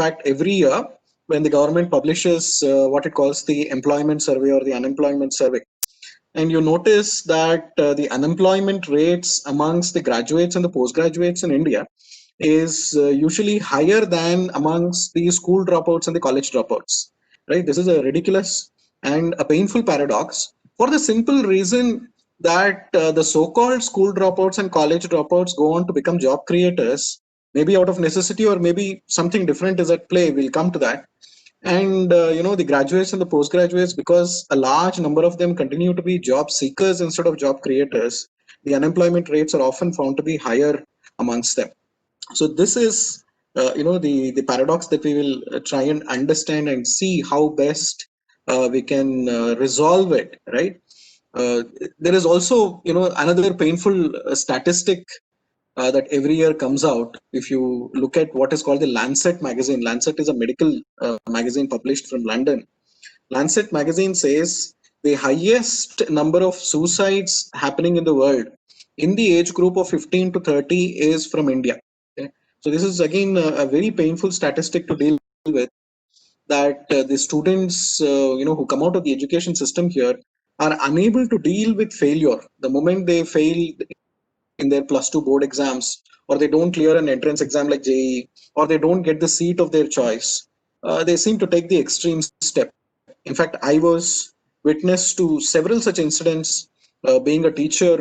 fact, every year when the government publishes what it calls the employment survey or the unemployment survey, and you notice that the unemployment rates amongst the graduates and the postgraduates in India is usually higher than amongst the school dropouts and the college dropouts. Right? This is a ridiculous and a painful paradox for the simple reason that the so-called school dropouts and college dropouts go on to become job creators, maybe out of necessity or maybe something different is at play. We'll come to that. And the graduates and the postgraduates, because a large number of them continue to be job seekers instead of job creators, the unemployment rates are often found to be higher amongst them. So this is the paradox that we will try and understand and see how best we can resolve it, right? There is also another painful statistic that every year comes out. If you look at what is called the Lancet magazine, Lancet is a medical magazine published from London. Lancet magazine says the highest number of suicides happening in the world in the age group of 15 to 30 is from India. Okay? So this is again a very painful statistic to deal with, that the students who come out of the education system here are unable to deal with failure. The moment they fail in their plus 2 board exams, or they don't clear an entrance exam like JEE, or they don't get the seat of their choice, they seem to take the extreme step. In fact, I was witness to several such incidents. Being a teacher,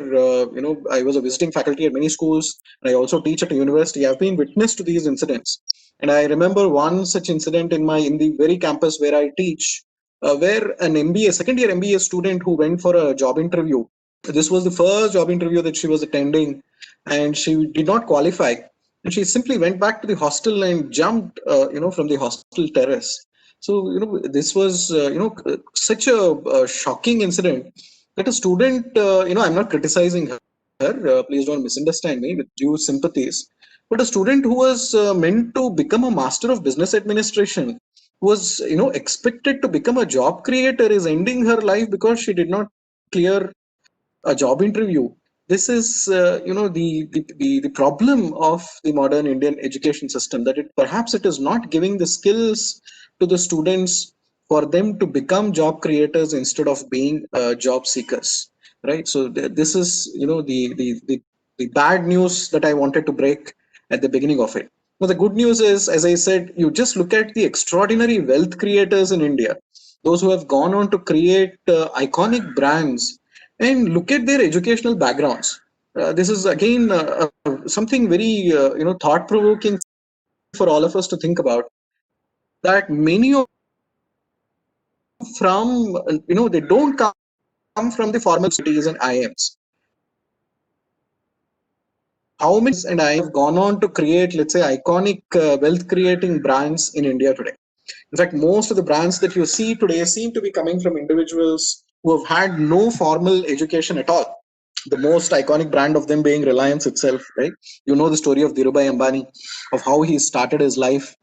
I was a visiting faculty at many schools, and I also teach at a university. I've been witness to these incidents, and I remember one such incident in the very campus where I teach, where an MBA, second year MBA student who went for a job interview. This was the first job interview that she was attending, and she did not qualify. And she simply went back to the hostel and jumped, from the hostel terrace. So, this was, such a shocking incident that a student, I'm not criticizing her. Please don't misunderstand me, with due sympathies. But a student who was meant to become a master of business administration, who was, expected to become a job creator, is ending her life because she did not clear a job interview. This is, the problem of the modern Indian education system, that perhaps it is not giving the skills to the students for them to become job creators instead of being job seekers, right? So this is, the bad news that I wanted to break at the beginning of it. Well, the good news is, as I said, you just look at the extraordinary wealth creators in India, those who have gone on to create iconic brands, and look at their educational backgrounds. This is again something very thought provoking for all of us to think about. That many of from they don't come from the formal cities and IIMs. How many and I have gone on to create, let's say, iconic wealth creating brands in India today? In fact, most of the brands that you see today seem to be coming from individuals who have had no formal education at all. The most iconic brand of them being Reliance itself, right? You know the story of Dhirubhai Ambani, of how he started his life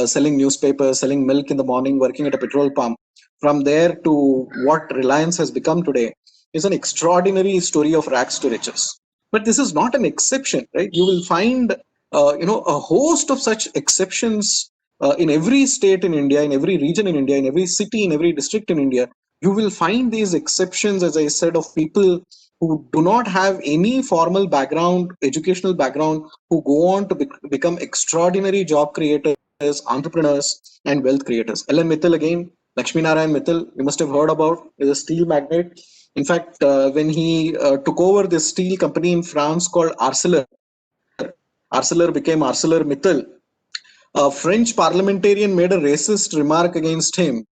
selling newspapers, selling milk in the morning, working at a petrol pump. From there to what Reliance has become today is an extraordinary story of rags to riches. But this is not an exception, right? You will find, a host of such exceptions in every state in India, in every region in India, in every city, in every district in India. You will find these exceptions, as I said, of people who do not have any formal background, educational background, who go on to become extraordinary job creators, entrepreneurs, and wealth creators. L.N. Mittal again, Lakshmi Narayan Mittal, you must have heard about, is a steel magnate. In fact, when he took over this steel company in France called Arcelor, Arcelor became Arcelor Mittal. A French parliamentarian made a racist remark against him.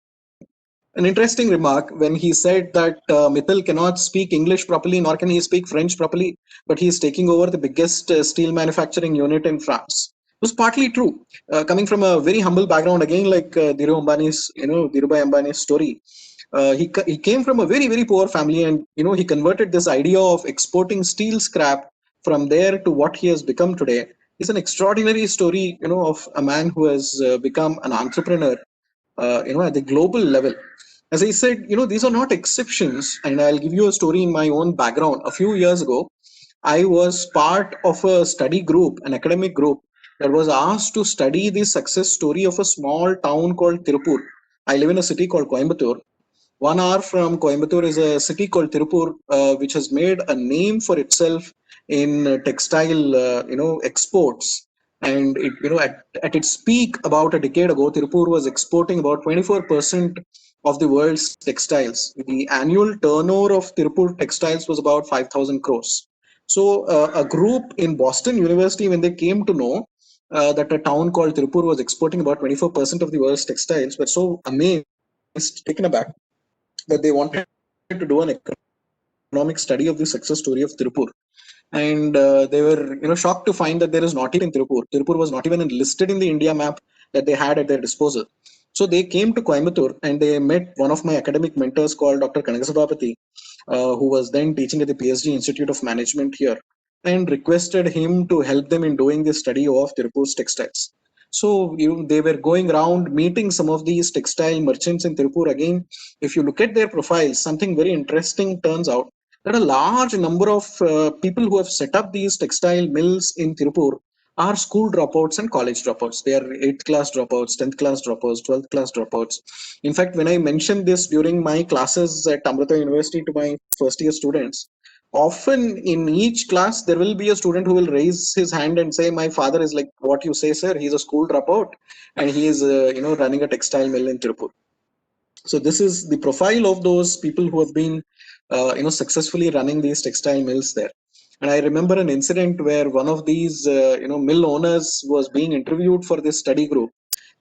An interesting remark when he said that Mittal cannot speak English properly, nor can he speak French properly, but he is taking over the biggest steel manufacturing unit in France. It was partly true, coming from a very humble background, again like Dhirubhai Ambani's story. He came from a very, very poor family, and he converted this idea of exporting steel scrap from there to what he has become today. It's an extraordinary story, of a man who has become an entrepreneur, at the global level. As I said, these are not exceptions, and I'll give you a story in my own background. A few years ago, I was part of a study group, an academic group, that was asked to study the success story of a small town called Tirupur. I live in a city called Coimbatore. 1 hour from Coimbatore is a city called Tirupur, which has made a name for itself in textile, exports. And at its peak about a decade ago, Tirupur was exporting about 24% of the world's textiles. The annual turnover of Tirupur textiles was about 5,000 crores. So a group in Boston University, when they came to know that a town called Tirupur was exporting about 24% of the world's textiles, were so amazed, taken aback, that they wanted to do an economic study of the success story of Tirupur. And they were shocked to find that there is not even a Tirupur in Tirupur. Tirupur was not even listed in the India map that they had at their disposal. So they came to Coimbatore and they met one of my academic mentors called Dr. Kanagasabapati, who was then teaching at the PhD Institute of Management here, and requested him to help them in doing the study of Tirupur's textiles. So they were going around meeting some of these textile merchants in Tirupur. Again, if you look at their profiles, something very interesting turns out that a large number of people who have set up these textile mills in Tirupur are school dropouts and college dropouts. They are 8th class dropouts, 10th class dropouts, 12th class dropouts. In fact, when I mentioned this during my classes at Amrita University to my first year students, often in each class there will be a student who will raise his hand and say, "My father is like what you say, sir. He's a school dropout, and he is, running a textile mill in Tirupur." So this is the profile of those people who have been successfully running these textile mills there. And I remember an incident where one of these mill owners was being interviewed for this study group.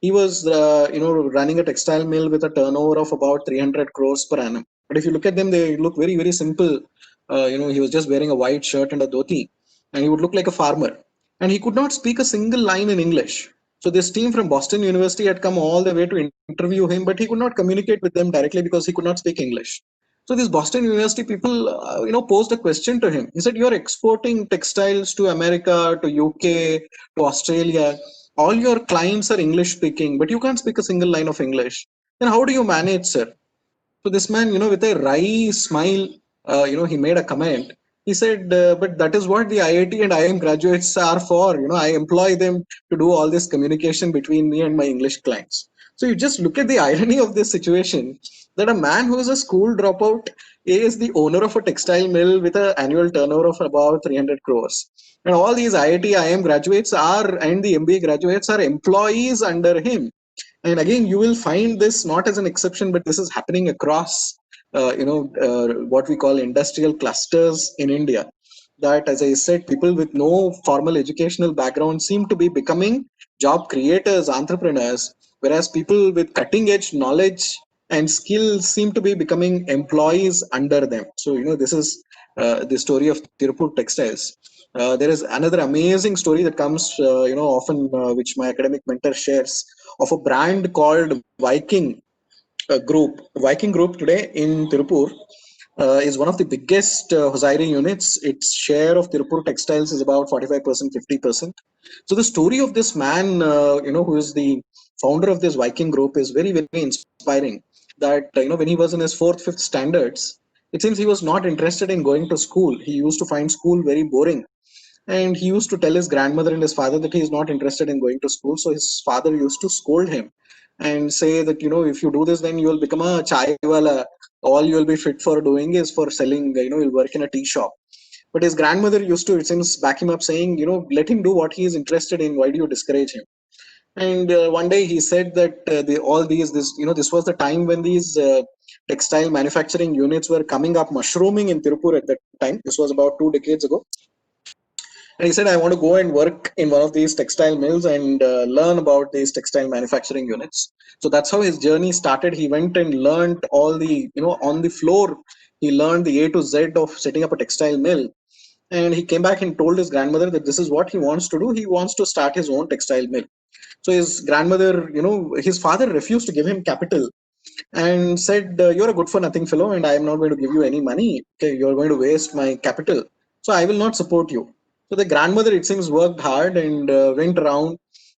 He was running a textile mill with a turnover of about 300 crores per annum. But if you look at them, they look very, very simple. He was just wearing a white shirt and a dhoti, and he would look like a farmer, and he could not speak a single line in English. So this team from Boston University had come all the way to interview him, but he could not communicate with them directly because he could not speak English. So these Boston University people, posed a question to him. He said, "You're exporting textiles to America, to UK, to Australia. All your clients are English speaking, but you can't speak a single line of English. Then how do you manage, sir?" So this man, with a wry smile, he made a comment. He said, "But that is what the IIT and IIM graduates are for. I employ them to do all this communication between me and my English clients." So you just look at the irony of this situation, that a man who is a school dropout is the owner of a textile mill with an annual turnover of about 300 crores. And all these IIT, IIM graduates are, and the MBA graduates are employees under him. And again, you will find this not as an exception, but this is happening across, what we call industrial clusters in India. That, as I said, people with no formal educational background seem to be becoming job creators, entrepreneurs, whereas people with cutting edge knowledge and skills seem to be becoming employees under them. So, this is the story of Tirupur textiles. There is another amazing story that comes, often, which my academic mentor shares, of a brand called Group. Viking Group today in Tirupur is one of the biggest hosiery units. Its share of Tirupur textiles is about 45%, 50%. So the story of this man, who is the founder of this Viking Group, is very, very inspiring. That, when he was in his fourth, fifth standards, it seems he was not interested in going to school. He used to find school very boring, and he used to tell his grandmother and his father that he is not interested in going to school. So his father used to scold him and say that, if you do this, then you will become a chai wala. All you will be fit for doing is for selling, you'll work in a tea shop. But his grandmother used to, it seems, back him up, saying, let him do what he is interested in. Why do you discourage him? And one day he said that this was the time when these textile manufacturing units were coming up, mushrooming in Tirupur at that time. This was about 2 decades ago. And he said, "I want to go and work in one of these textile mills and learn about these textile manufacturing units." So that's how his journey started. He went and learned all the, on the floor, he learned the A to Z of setting up a textile mill. And he came back and told his grandmother that this is what he wants to do. He wants to start his own textile mill. So his grandmother, his father refused to give him capital and said, "You're a good for nothing fellow, and I am not going to give you any money. Okay, you're going to waste my capital. So I will not support you." So the grandmother, it seems, worked hard and went around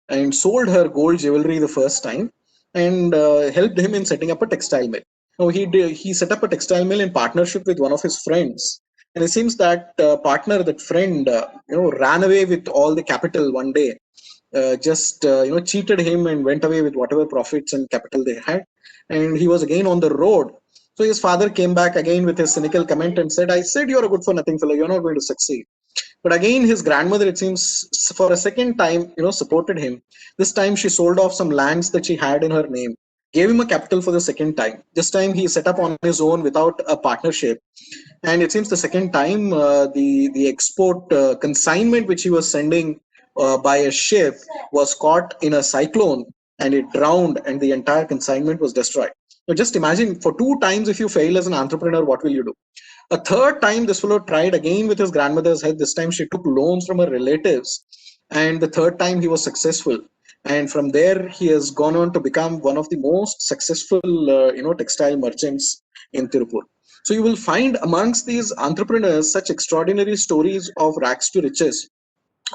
and sold her gold jewelry the first time, and helped him in setting up a textile mill. Now he set up a textile mill in partnership with one of his friends. And it seems that partner, that friend, ran away with all the capital one day, just cheated him and went away with whatever profits and capital they had, and he was again on the road. So his father came back again with his cynical comment and said, "I said you're a good for nothing fellow. You're not going to succeed." But again, his grandmother, it seems, for a second time, supported him. This time, she sold off some lands that she had in her name, gave him a capital for the second time. This time, he set up on his own without a partnership. And it seems the second time, the export consignment which he was sending by a ship was caught in a cyclone, and it drowned, and the entire consignment was destroyed. So just imagine, for two times, if you fail as an entrepreneur, what will you do? A third time, this fellow tried again with his grandmother's help. This time, she took loans from her relatives, and the third time, he was successful. And from there, he has gone on to become one of the most successful, textile merchants in Tirupur. So you will find amongst these entrepreneurs such extraordinary stories of rags to riches,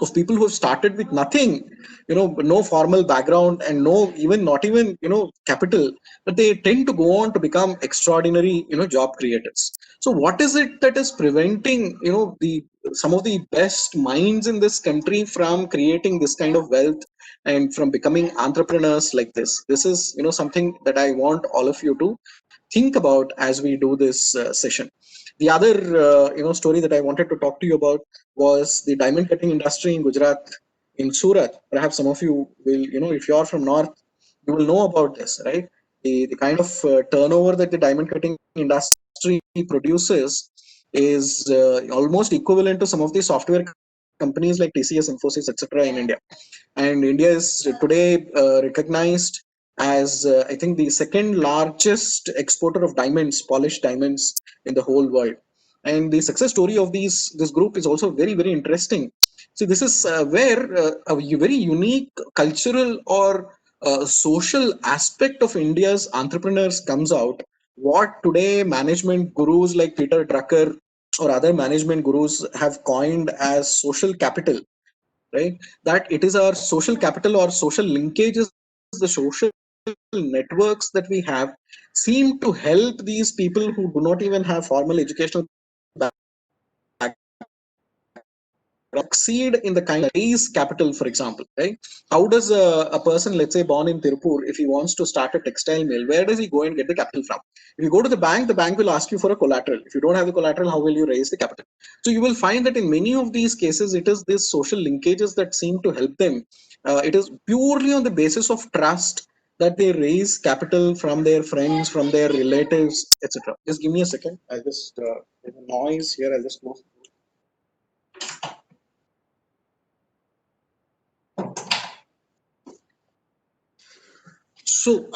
of people who have started with nothing, no formal background and no even not even capital, but they tend to go on to become extraordinary job creators. So what is it that is preventing the some of the best minds in this country from creating this kind of wealth and from becoming entrepreneurs like this? This is something that I want all of you to think about as we do this session. The other story that I wanted to talk to you about was the diamond cutting industry in Gujarat, in Surat. Perhaps some of you will, if you are from North, you will know about this, right? The kind of turnover that the diamond cutting industry produces is almost equivalent to some of the software companies like TCS, Infosys, etc. in India. And India is today recognized as, I think, the second largest exporter of diamonds, polished diamonds in the whole world. And the success story of this group is also very, very interesting. See, this is where a very unique cultural or social aspect of India's entrepreneurs comes out. What today management gurus like Peter Drucker or other management gurus have coined as social capital, right? That it is our social capital or social linkages, the social networks that we have seem to help these people who do not even have formal educational background succeed in the kind of raise capital, for example, right? How does a person, let's say born in Tirupur, if he wants to start a textile mill, where does he go and get the capital from? If you go to the bank will ask you for a collateral. If you don't have the collateral, how will you raise the capital? So you will find that in many of these cases, it is these social linkages that seem to help them. It is purely on the basis of trust that they raise capital from their friends, from their relatives, etc. Just give me a second. I'll just there's a noise here. I'll just close. So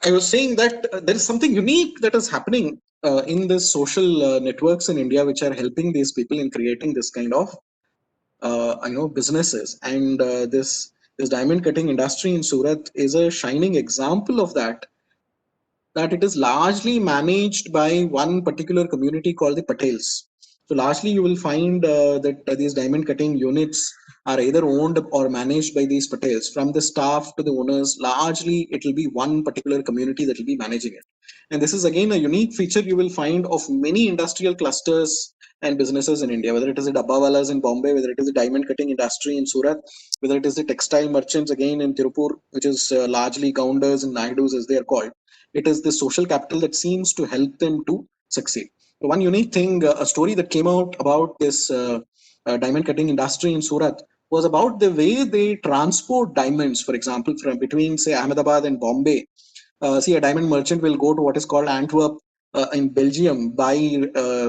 I was saying that there is something unique that is happening in the social networks in India, which are helping these people in creating this kind of businesses. And this diamond cutting industry in Surat is a shining example of that. That it is largely managed by one particular community called the Patels. So largely you will find that these diamond cutting units are either owned or managed by these Patels. From the staff to the owners, largely it will be one particular community that will be managing it. And this is again a unique feature you will find of many industrial clusters and businesses in India, whether it is the Dabbawalas in Bombay, whether it is the diamond cutting industry in Surat, whether it is the textile merchants again in Tirupur, which is largely Gaunders and Naidus as they are called. It is the social capital that seems to help them to succeed. One unique thing, a story that came out about this diamond cutting industry in Surat was about the way they transport diamonds, for example, from between, say, Ahmedabad and Bombay. See, a diamond merchant will go to what is called Antwerp in Belgium, buy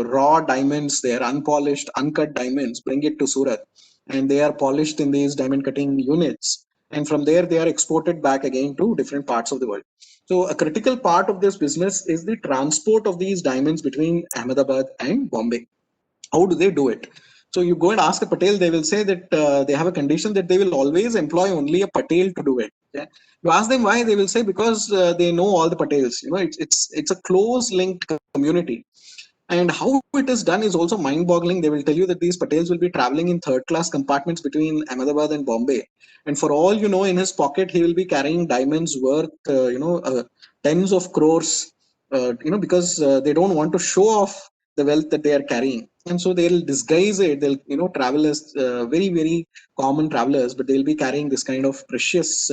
raw diamonds there, unpolished, uncut diamonds, bring it to Surat, and they are polished in these diamond cutting units. And from there, they are exported back again to different parts of the world. So, a critical part of this business is the transport of these diamonds between Ahmedabad and Bombay. How do they do it? So you go and ask a Patel, they will say that they have a condition that they will always employ only a Patel to do it. Yeah? You ask them why, they will say because they know all the Patels. It's a close linked community. And how it is done is also mind-boggling. They will tell you that these Patels will be traveling in third-class compartments between Ahmedabad and Bombay, and for all you know, in his pocket he will be carrying diamonds worth tens of crores. Because they don't want to show off the wealth that they are carrying. and so they'll disguise it. They'll travel as very very common travelers, but they'll be carrying this kind of precious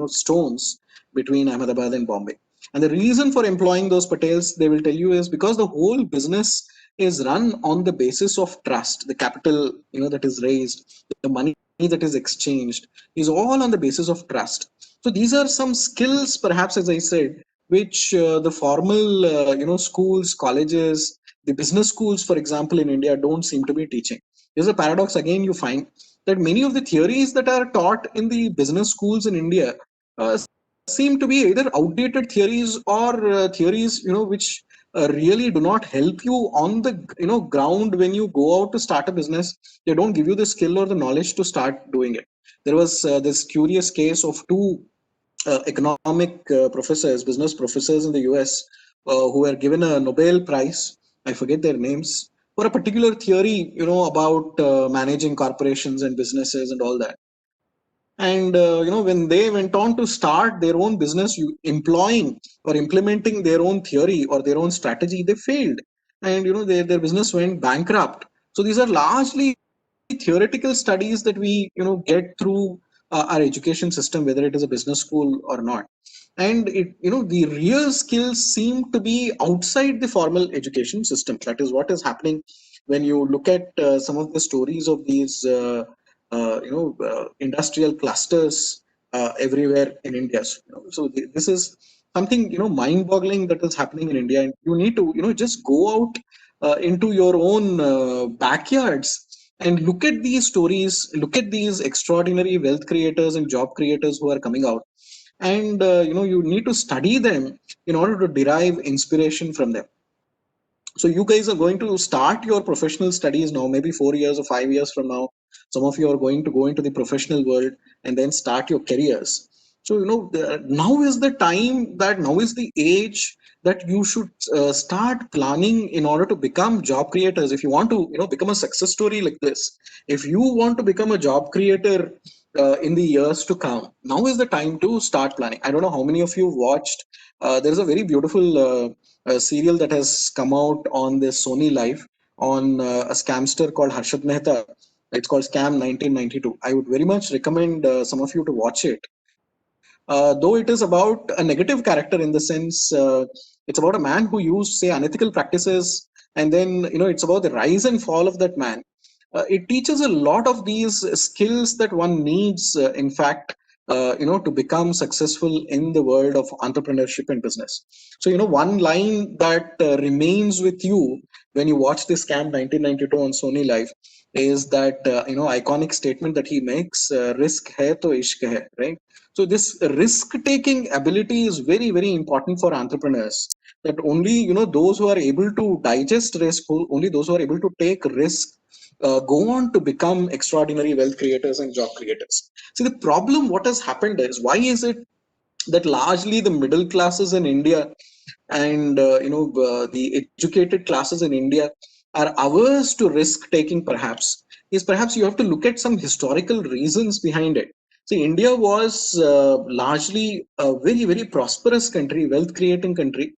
stones between Ahmedabad and Bombay. And the reason for employing those Patels, they will tell you, is because the whole business is run on the basis of trust. The capital that is raised, the money that is exchanged, is all on the basis of trust. So these are some skills, perhaps, as I said, which the formal schools, colleges, the business schools, for example, in India don't seem to be teaching. There's a paradox again. You find that many of the theories that are taught in the business schools in India seem to be either outdated theories or theories which really do not help you on the ground when you go out to start a business. They don't give you the skill or the knowledge to start doing it. There was this curious case of two economic professors, business professors in the US, who were given a Nobel Prize. I forget their names, for a particular theory, about managing corporations and businesses and all that. And when they went on to start their own business, employing or implementing their own theory or their own strategy, they failed, and their business went bankrupt. So these are largely theoretical studies that we get through our education system, whether it is a business school or not. And the real skills seem to be outside the formal education system. That is what is happening when you look at some of the stories of these industrial clusters everywhere in India. So this is something mind-boggling that is happening in India, and you need to just go out into your own backyards and look at these stories, look at these extraordinary wealth creators and job creators who are coming out, and you need to study them in order to derive inspiration from them. So you guys are going to start your professional studies now, maybe 4 years or 5 years from now. Some of you are going to go into the professional world and then start your careers. So now is the time, that now is the age that you should start planning in order to become job creators. If you want to become a success story like this, if you want to become a job creator in the years to come, now is the time to start planning. I don't know how many of you watched, there's a very beautiful serial that has come out on this Sony Live on a scamster called Harshad Mehta. It's called Scam 1992. I would very much recommend some of you to watch it. Though it is about a negative character, in the sense it's about a man who used, say, unethical practices, and then it's about the rise and fall of that man. It teaches a lot of these skills that one needs, in fact, to become successful in the world of entrepreneurship and business. So one line that remains with you when you watch this Scam 1992 on Sony Live is that iconic statement that he makes: "Risk hai to ishq hai," right? So this risk taking ability is very very important for entrepreneurs. That only those who are able to digest risk, only those who are able to take risk, go on to become extraordinary wealth creators and job creators. See, the problem what has happened is, why is it that largely the middle classes in India and the educated classes in India are averse to risk taking? Perhaps you have to look at some historical reasons behind it. See, India was largely a very very prosperous country, wealth creating country.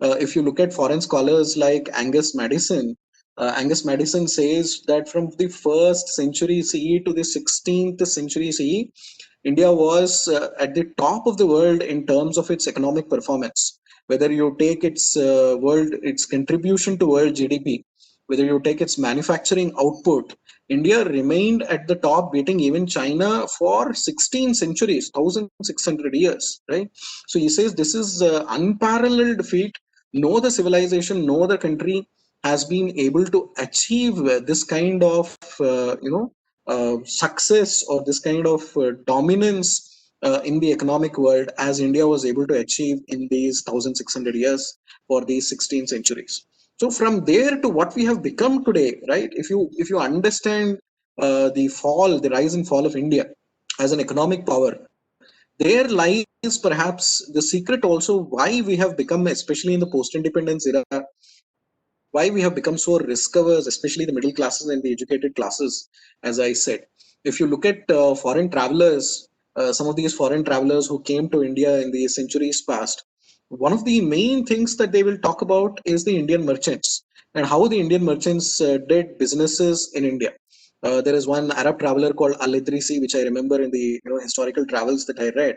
If you look at foreign scholars like Angus Madison says that from the first century CE to the 16th century CE, India was at the top of the world in terms of its economic performance. Whether you take its contribution to world GDP, whether you take its manufacturing output, India remained at the top, beating even China for 16 centuries, 1,600 years, right? So he says this is unparalleled feat. No other civilization, no other country has been able to achieve this kind of success, or this kind of dominance in the economic world, as India was able to achieve in these 1,600 years for these 16 centuries. So from there to what we have become today, right? If you understand the rise and fall of India as an economic power, there lies perhaps the secret also why we have become, especially in the post-independence era, why we have become so risk-averse, especially the middle classes and the educated classes, as I said. If you look at foreign travelers, some of these foreign travelers who came to India in the centuries past, one of the main things that they will talk about is the Indian merchants. and how the Indian merchants did businesses in India. There is one Arab traveler called Al-Idrisi, which I remember in the historical travels that I read,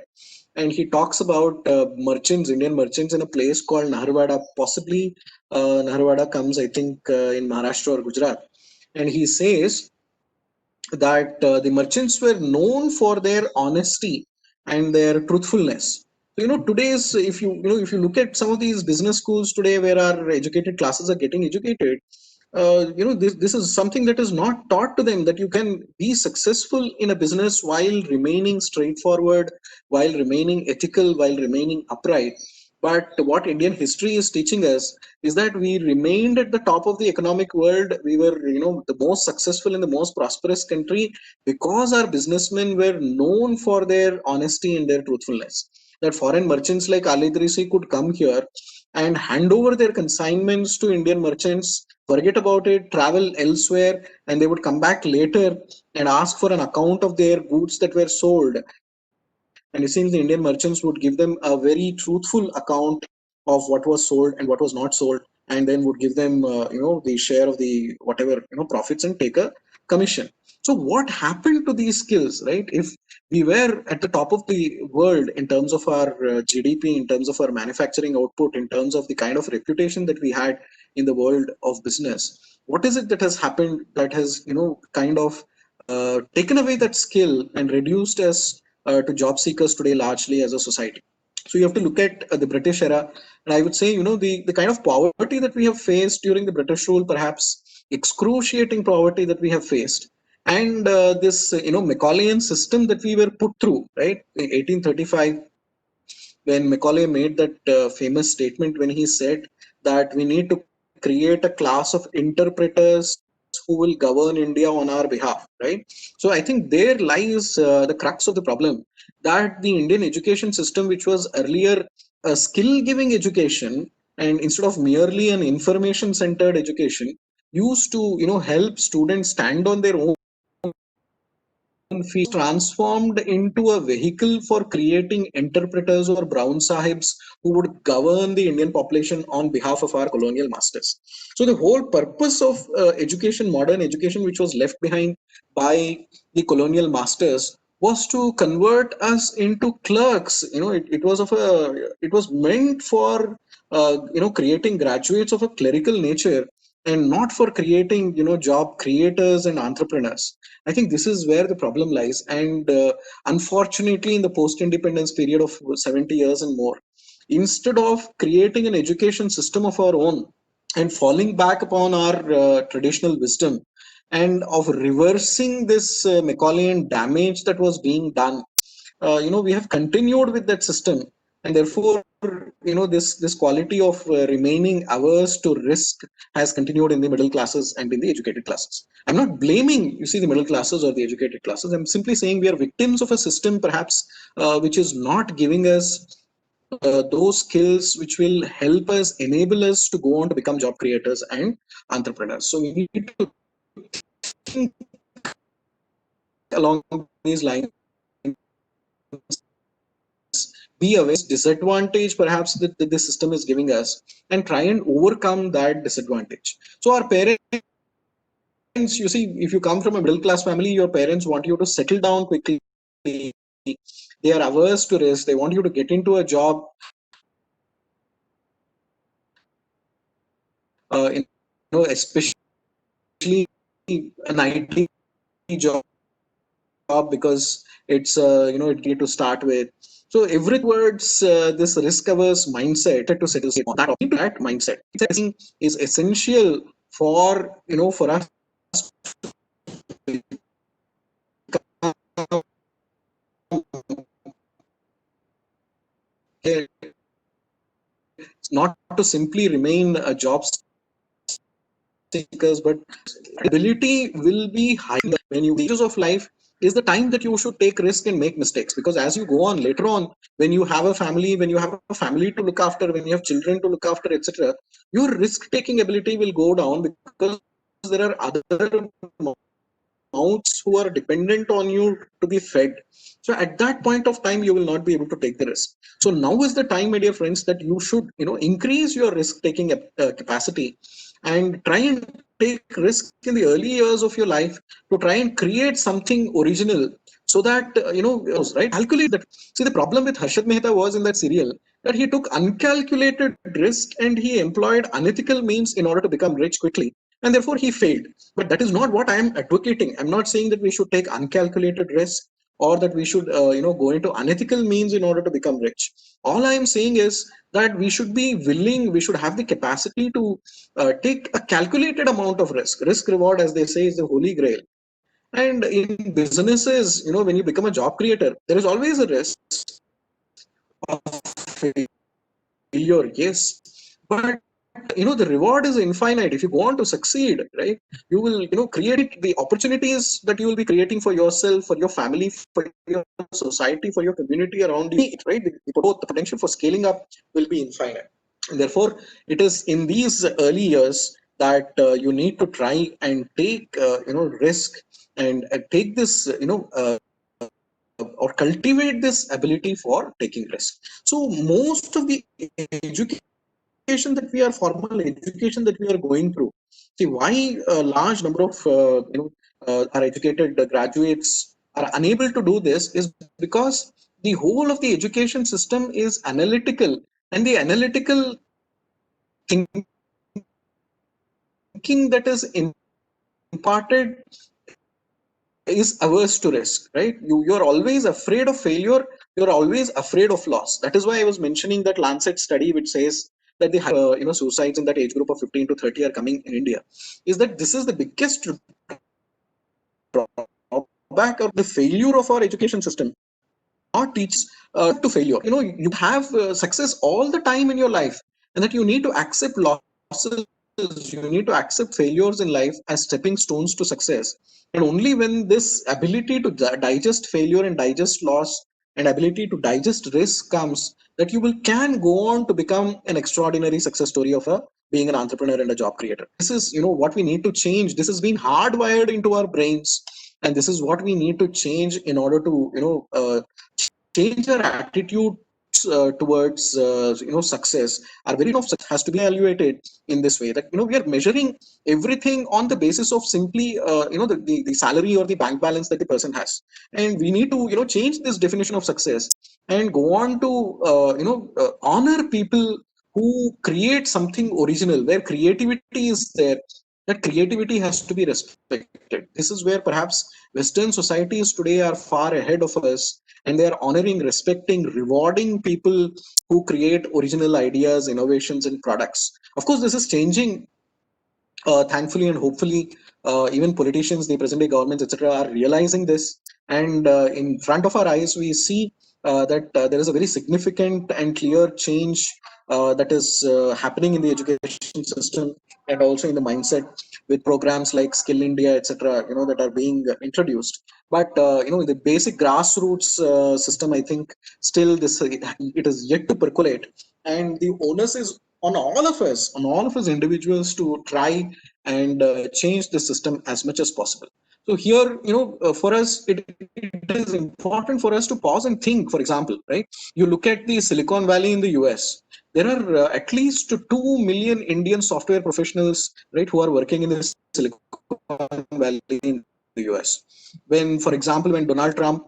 and he talks about merchants, Indian merchants, in a place called Naharwada. Possibly, Naharwada comes, I think, in Maharashtra or Gujarat, and he says that the merchants were known for their honesty and their truthfulness. So, today's, if you look at some of these business schools today where our educated classes are getting educated, this is something that is not taught to them, that you can be successful in a business while remaining straightforward, while remaining ethical, while remaining upright. But what Indian history is teaching us is that we remained at the top of the economic world. We were, the most successful and the most prosperous country because our businessmen were known for their honesty and their truthfulness. That foreign merchants like Ali Idrisi could come here and hand over their consignments to Indian merchants, forget about it, travel elsewhere, and they would come back later and ask for an account of their goods that were sold. And it seems the Indian merchants would give them a very truthful account of what was sold and what was not sold, and then would give them, the share of the whatever profits and take a commission. So what happened to these skills, right? If we were at the top of the world in terms of our GDP, in terms of our manufacturing output, in terms of the kind of reputation that we had in the world of business, what is it that has happened that has kind of taken away that skill and reduced us to job seekers today largely as a society? So you have to look at the British era, and I would say, the kind of poverty that we have faced during the British rule, perhaps excruciating poverty that we have faced, and this, Macaulayan system that we were put through, right? In 1835, when Macaulay made that famous statement when he said that we need to create a class of interpreters who will govern India on our behalf, right? So I think there lies the crux of the problem, that the Indian education system, which was earlier a skill giving education, and instead of merely an information centered education, used to help students stand on their own feet, was transformed into a vehicle for creating interpreters or brown sahibs who would govern the Indian population on behalf of our colonial masters. So the whole purpose of education, modern education, which was left behind by the colonial masters, was to convert us into clerks. It was meant for creating graduates of a clerical nature, and not for creating job creators and entrepreneurs. I think this is where the problem lies. And unfortunately, in the post independence period of 70 years and more, instead of creating an education system of our own and falling back upon our traditional wisdom, and of reversing this Macaulayan damage that was being done, we have continued with that system, and therefore this quality of remaining averse to risk has continued in the middle classes and in the educated classes. I'm not blaming, you see, the middle classes or the educated classes. I'm simply saying we are victims of a system, perhaps, which is not giving us those skills which will help us, enable us to go on to become job creators and entrepreneurs. So we need to think along these lines, be aware disadvantage perhaps that the system is giving us, and try and overcome that disadvantage. So our parents, you see, if you come from a middle class family, your parents want you to settle down quickly. They are averse to risk. They want you to get into a job, especially an IT job, because it's it to start with. So everything towards this risk averse mindset to settle on that, into that mindset, is essential for for us not to simply remain a job seekers, but ability will be high when you stages of life is the time that you should take risk and make mistakes, because as you go on later on, when you have a family, when you have a family to look after, when you have children to look after, etc., your risk taking ability will go down, because there are other mouths who are dependent on you to be fed. So at that point of time, you will not be able to take the risk. So now is the time, my dear friends, that you should, increase your risk taking capacity, and try and take risk in the early years of your life to try and create something original, so that right, calculate that. See, the problem with Harshad Mehta was in that serial that he took uncalculated risk and he employed unethical means in order to become rich quickly, and therefore he failed. But that is not what I am advocating. I'm not saying that we should take uncalculated risk, or that we should go into unethical means in order to become rich. All I am saying is that we should be willing, we should have the capacity to take a calculated amount of risk. Risk reward, as they say, is the holy grail. And in businesses, when you become a job creator, there is always a risk of failure, yes. But the reward is infinite. If you want to succeed, right, you will create the opportunities that you will be creating for yourself, for your family, for your society, for your community around you, right? Both the potential for scaling up will be infinite. And therefore, it is in these early years that you need to try and take risk, and take this or cultivate this ability for taking risk. So most of the education that we are formal education that we are going through, see why a large number of our educated graduates are unable to do this is because the whole of the education system is analytical, and the analytical thinking that is imparted is averse to risk, right? You're always afraid of failure. You're always afraid of loss. That is why I was mentioning that Lancet study which says that the suicides in that age group of 15 to 30 are coming in India. Is that this is the biggest drawback of the failure of our education system. Not teaches to failure. You have success all the time in your life, and that you need to accept losses, you need to accept failures in life as stepping stones to success. And only when this ability to digest failure and digest loss and ability to digest risk comes, that you will can go on to become an extraordinary success story of a being an entrepreneur and a job creator. This is what we need to change. This has been hardwired into our brains, and this is what we need to change in order to change our attitude towards success. Our very of success has to be evaluated in this way, that we are measuring everything on the basis of simply the salary or the bank balance that the person has. And we need to change this definition of success and go on to honor people who create something original, where creativity is there. That creativity has to be respected. This is where perhaps Western societies today are far ahead of us, and they are honoring, respecting, rewarding people who create original ideas, innovations, and products. Of course, this is changing, thankfully and hopefully. Even politicians, the present day governments, etc., are realizing this, and in front of our eyes, we see that there is a very significant and clear change that is happening in the education system and also in the mindset, with programs like Skill India, etc., that are being introduced. But the basic grassroots system, I think, still this it is yet to percolate, and the onus is on all of us individuals to try and change the system as much as possible. So here, for us, it is important for us to pause and think. For example, right? You look at the Silicon Valley in the US. There are at least 2 million Indian software professionals, right, who are working in the Silicon Valley in the US. When, for example, when Donald Trump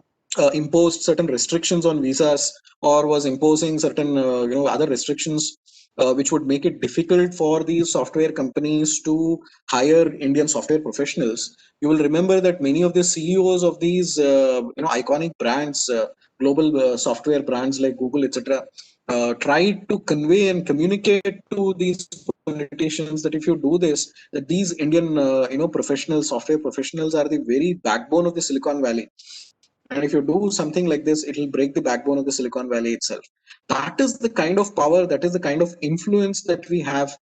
imposed certain restrictions on visas, or was imposing certain other restrictions which would make it difficult for these software companies to hire Indian software professionals. You will remember that many of the CEOs of these iconic brands, global software brands like Google, etc., tried to convey and communicate to these politicians that if you do this, that these Indian professionals, software professionals, are the very backbone of the Silicon Valley, and if you do something like this, it will break the backbone of the Silicon Valley itself. That is the kind of power, that is the kind of influence that we have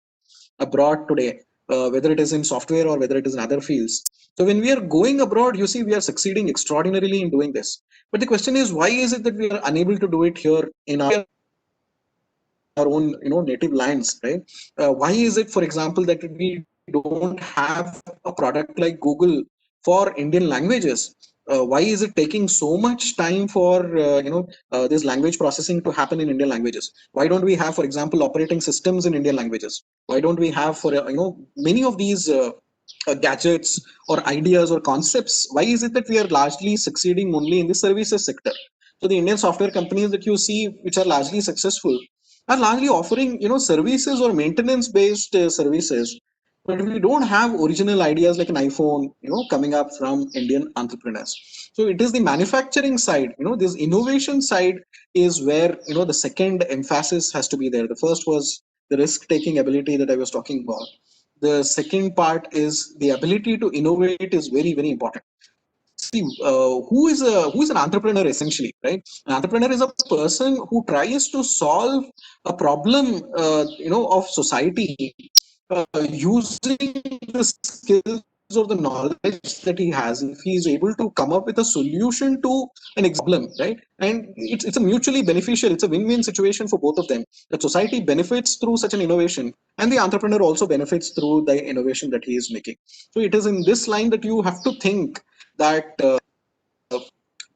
abroad today, whether it is in software or whether it is in other fields. So when we are going abroad, you see, we are succeeding extraordinarily in doing this. But the question is, why is it that we are unable to do it here in our own native lands, right? Why is it, for example, that we don't have a product like Google for Indian languages. Why is it taking so much time for this language processing to happen in Indian languages? Why don't we have, for example, operating systems in Indian languages? Why don't we have, for many of these gadgets or ideas or concepts? Why is it that we are largely succeeding only in the services sector? So the Indian software companies that you see, which are largely successful, are largely offering services or maintenance based services, but we don't have original ideas like an iPhone coming up from Indian entrepreneurs. So it is the manufacturing side, this innovation side is where the second emphasis has to be there. The first was the risk taking ability that I was talking about. The second part is the ability to innovate is very, very important. See, who is an entrepreneur essentially, right? An entrepreneur is a person who tries to solve a problem, of society, using the skills or the knowledge that he has. If he is able to come up with a solution to an problem, right? And it's a mutually beneficial, it's a win-win situation for both of them. The society benefits through such an innovation, and the entrepreneur also benefits through the innovation that he is making. So it is in this line that you have to think that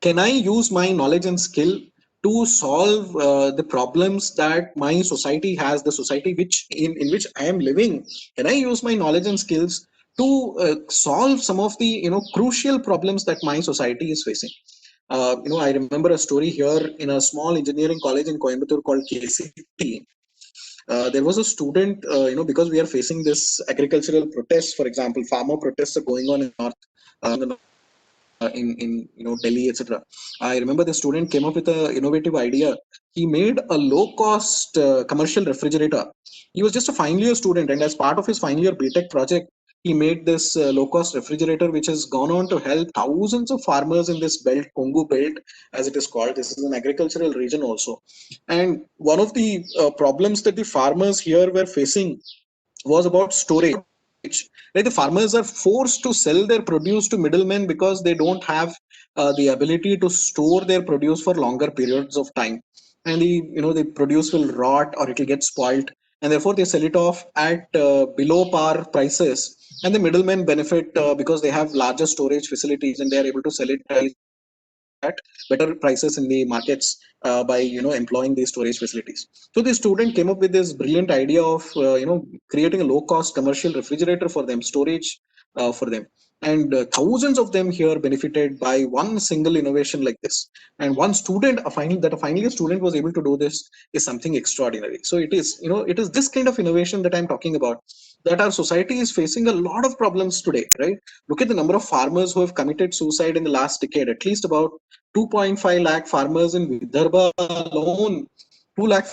can I use my knowledge and skill to solve the problems that my society has, the society in which I am living? Can I use my knowledge and skills to solve some of the crucial problems that my society is facing? I remember a story here in a small engineering college in Coimbatore called KCT. There was a student, because we are facing this agricultural protests, for example, farmer protests are going on in north, in Delhi, etc. I remember the student came up with an innovative idea. He made a low cost commercial refrigerator. He was just a final year student, and as part of his final year BTech project, he made this low cost refrigerator, which has gone on to help thousands of farmers in this belt, Kongu belt, as it is called. This is an agricultural region also. And one of the problems that the farmers here were facing was about storage. Right? The farmers are forced to sell their produce to middlemen because they don't have the ability to store their produce for longer periods of time, and the produce will rot or it will get spoiled, and therefore they sell it off at below par prices. And the middlemen benefit because they have larger storage facilities and they are able to sell it at better prices in the markets by employing these storage facilities. So the student came up with this brilliant idea of creating a low cost commercial refrigerator for them, storage for them. And thousands of them here benefited by one single innovation like this. And one student, a final year student was able to do this is something extraordinary. So it is this kind of innovation that I'm talking about, that our society is facing a lot of problems today, right? Look at the number of farmers who have committed suicide in the last decade. At least about 2.5 lakh farmers in Vidarbha alone, 2 lakh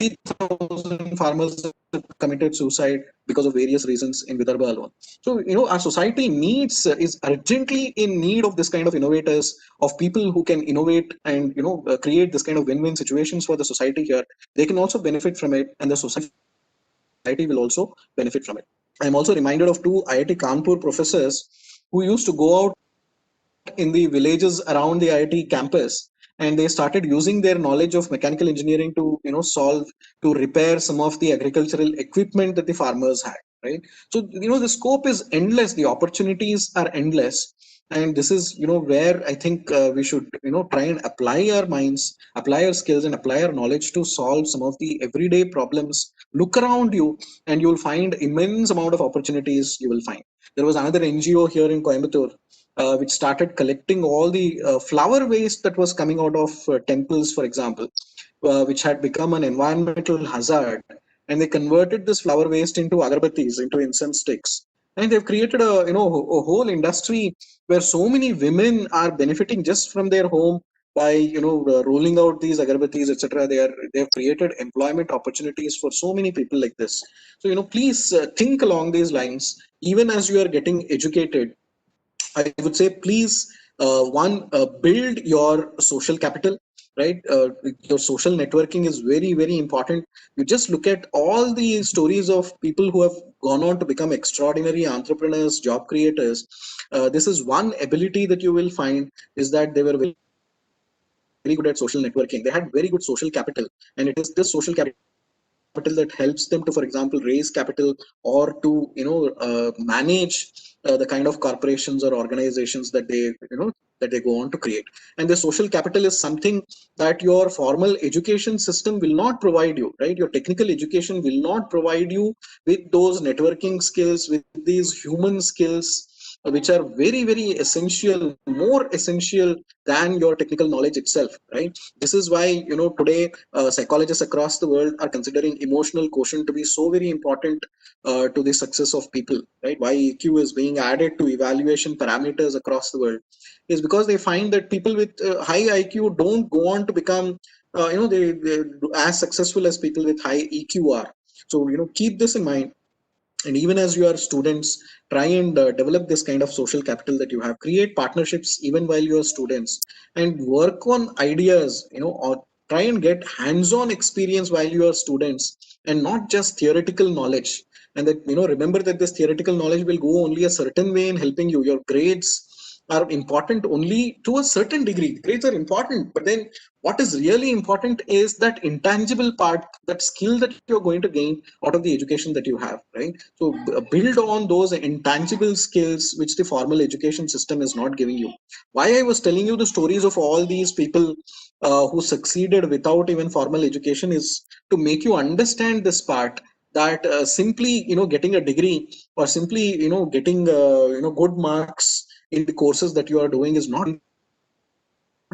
50,000 farmers have committed suicide because of various reasons in Vidarbha alone. So, our society is urgently in need of this kind of innovators, of people who can innovate and, create this kind of win-win situations for the society here. They can also benefit from it, and the society will also benefit from it. I'm also reminded of two IIT Kanpur professors who used to go out in the villages around the IIT campus, and they started using their knowledge of mechanical engineering to repair some of the agricultural equipment that the farmers had, right? So the scope is endless, the opportunities are endless. And this is where I think we should try and apply our minds, apply our skills, and apply our knowledge to solve some of the everyday problems. Look around you and you'll find immense amount of opportunities. You will find there was another NGO here in Coimbatore which started collecting all the flower waste that was coming out of temples, for example, which had become an environmental hazard, and they converted this flower waste into agarbattis, into incense sticks, and they've created a whole industry where so many women are benefiting just from their home by rolling out these agarbattis, etc. They have created employment opportunities for so many people like this. So please think along these lines. Even as you are getting educated, I would say, please, build your social capital, right? Your social networking is very, very important. You just look at all the stories of people who have gone on to become extraordinary entrepreneurs, job creators. This is one ability that you will find, is that they were very good at social networking. They had very good social capital, and it is this social capital that is going to capital that helps them to, for example, raise capital or to manage the kind of corporations or organizations that they go on to create. And the social capital is something that your formal education system will not provide you, right? Your technical education will not provide you with those networking skills, with these human skills, which are very, very essential, more essential than your technical knowledge itself, right? This is why, today psychologists across the world are considering emotional quotient to be so very important to the success of people, right? Why EQ is being added to evaluation parameters across the world is because they find that people with high IQ don't go on to become they as successful as people with high EQ are. So keep this in mind. And even as you are students, try and develop this kind of social capital that you have. Create partnerships even while you are students, and work on ideas, or try and get hands-on experience while you are students, and not just theoretical knowledge. And that, remember that this theoretical knowledge will go only a certain way in helping you. Your grades are important only to a certain degree. Grades are important, but then what is really important is that intangible part, that skill that you're going to gain out of the education that you have, right? So build on those intangible skills which the formal education system is not giving you. Why I was telling you the stories of all these people who succeeded without even formal education is to make you understand this part, that simply getting a degree, or simply getting good marks in the courses that you are doing is not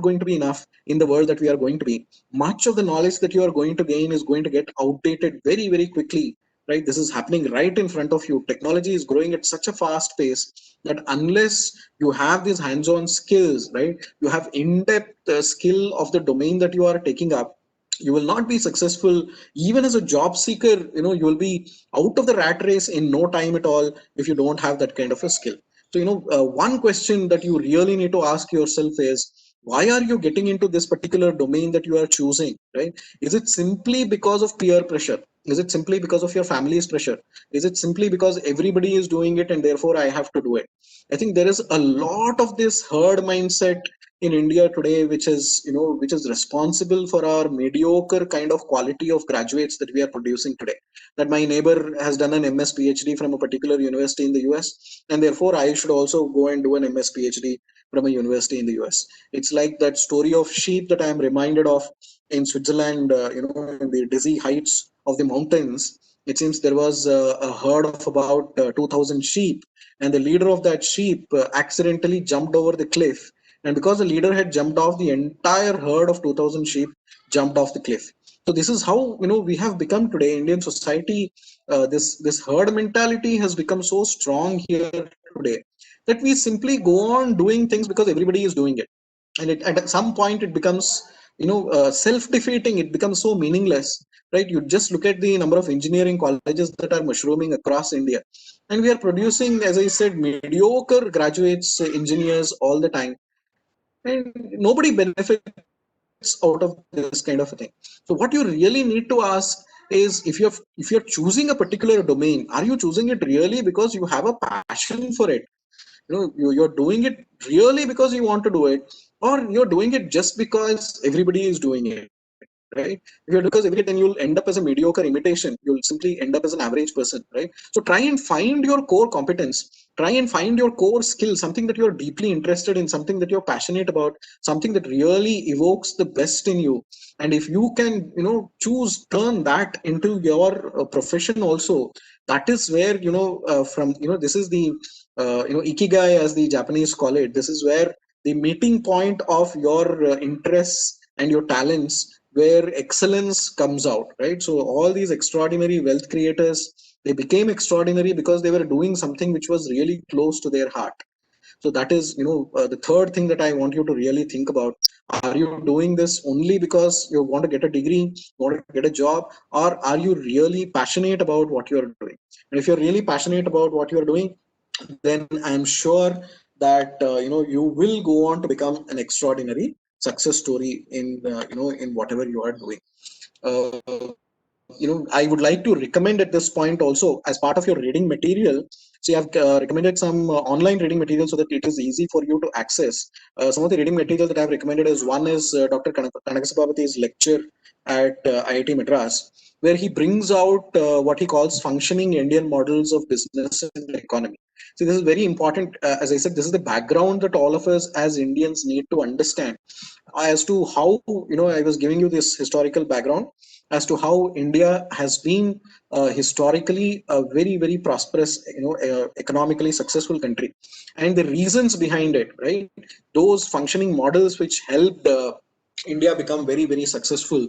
going to be enough in the world that we are going to be. Much of the knowledge that you are going to gain is going to get outdated very, very quickly, right? This is happening right in front of you. Technology is growing at such a fast pace that unless you have these hands-on skills, right, you have in-depth skill of the domain that you are taking up, you will not be successful. Even as a job seeker, you will be out of the rat race in no time at all if you don't have that kind of a skill. So one question that you really need to ask yourself is, why are you getting into this particular domain that you are choosing, right? Is it simply because of peer pressure? Is it simply because of your family's pressure? Is it simply because everybody is doing it and therefore I have to do it? I think there is a lot of this herd mindset in India today, which is responsible for our mediocre kind of quality of graduates that we are producing today. That my neighbor has done an MS PhD from a particular university in the US, and therefore I should also go and do an MS PhD from a university in the US. It's like that story of sheep that I am reminded of in Switzerland, in the dizzy heights of the mountains. It seems there was a herd of about 2,000 sheep, and the leader of that sheep accidentally jumped over the cliff. And because the leader had jumped off, the entire herd of 2,000 sheep jumped off the cliff. So this is how we have become today. Indian society, this herd mentality has become so strong here today that we simply go on doing things because everybody is doing it, and at some point it becomes self-defeating. It becomes so meaningless, right? You just look at the number of engineering colleges that are mushrooming across India, and we are producing, as I said, mediocre graduates, engineers all the time, and nobody benefits out of this kind of a thing. So what you really need to ask is, if you're choosing a particular domain, are you choosing it really because you have a passion for it? You're doing it really because you want to do it, or you're doing it just because everybody is doing it, right? If you're doing it because everybody is doing it, then you'll end up as a mediocre imitation. You'll simply end up as an average person, right? So try and find your core competence, try and find your core skill, something that you're deeply interested in, something that you're passionate about, something that really evokes the best in you. And if you can choose, turn that into your profession also, that is where from this is the ikigai, as the Japanese call it. This is where the meeting point of your interests and your talents, where excellence comes out, right? So all these extraordinary wealth creators, they became extraordinary because they were doing something which was really close to their heart. So that is the third thing that I want you to really think about. Are you doing this only because you want to get a degree, you want to get a job, or are you really passionate about what you are doing? And if you're really passionate about what you are doing, then I'm sure that you will go on to become an extraordinary success story in whatever you are doing. I would like to recommend at this point also, as part of your reading material. So I've recommended some online reading material so that it is easy for you to access. Some of the reading material that I've recommended is, one is Dr. Kanakasabapati's lecture at IIT Madras, where he brings out what he calls functioning Indian models of business and economy. So this is very important. As I said, this is the background that all of us as Indians need to understand as to how, I was giving you this historical background as to how India has been historically a very, very prosperous, economically successful country, and the reasons behind it, right? Those functioning models which helped India become very, very successful